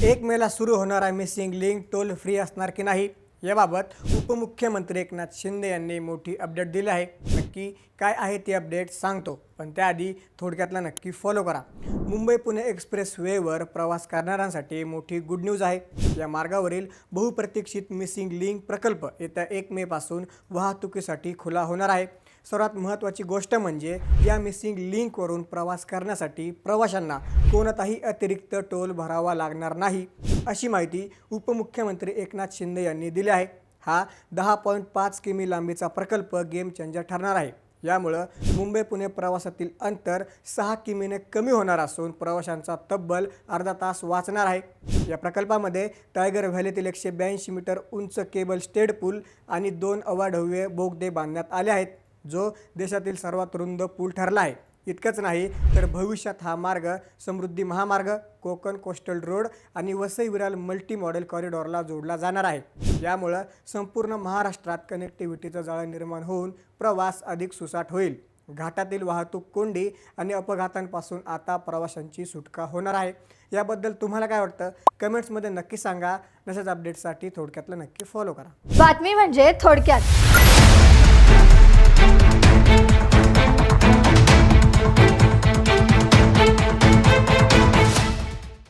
1 मेला सुरू होणारा मिसिंग लिंक टोल फ्री असणार की नाही याबाबत उपमुख्यमंत्री एकनाथ शिंदे यांनी मोठी अपडेट दिली आहे। नक्की काय आहे ती अपडेट सांगतो, पण त्याआधी थोडक्यातला नक्की फॉलो करा। मुंबई पुणे एक्सप्रेस वेवर प्रवास करणाऱ्यांसाठी मोठी गुड न्यूज आहे। या मार्गावरील बहुप्रतीक्षित मिसिंग लिंक प्रकल्प येत्या 1 मे पासून वाहतुकीसाठी खुला होणार आहे। सर्वात महत्त्वाची गोष्ट म्हणजे या मिसिंग लिंकवरून प्रवास करण्यासाठी प्रवाशांना कोणताही अतिरिक्त टोल भरावा लागणार नाही, अशी माहिती उपमुख्यमंत्री एकनाथ शिंदे यांनी दिली आहे। हा 10.5 किमी लांबीचा प्रकल्प गेम चेंजर ठरणार आहे। यामुळे मुंबई पुणे प्रवासातील अंतर 6 किमीने कमी होणार असून प्रवाशांचा तब्बल अर्धा तास वाचणार आहे। या प्रकल्पामध्ये टायगर व्हॅलीतील 182 मीटर उंच केबल स्टेड पूल आणि 2 अवाढव्य बोगदे बांधण्यात आले आहेत, जो देशातील सर्वात रुंद पूल ठरला आहे। इतकंच नाही तर भविष्यात हा मार्ग समृद्धी महामार्ग, कोकण कोस्टल रोड आणि वसई विरार मल्टी मॉडेल कॉरिडॉरला जोडला जाणार आहे। यामुळे संपूर्ण महाराष्ट्रात कनेक्टिव्हिटीचं जाळं निर्माण होऊन प्रवास अधिक सुसाट होईल। घाटातील वाहतूक कोंडी आणि अपघातांपासून आता प्रवाशांची सुटका होणार आहे। याबद्दल तुम्हाला काय वाटतं कमेंट्समध्ये नक्की सांगा। नसेच अपडेट्ससाठी थोडक्यातलं नक्की फॉलो करा। बातमी म्हणजे थोडक्यात।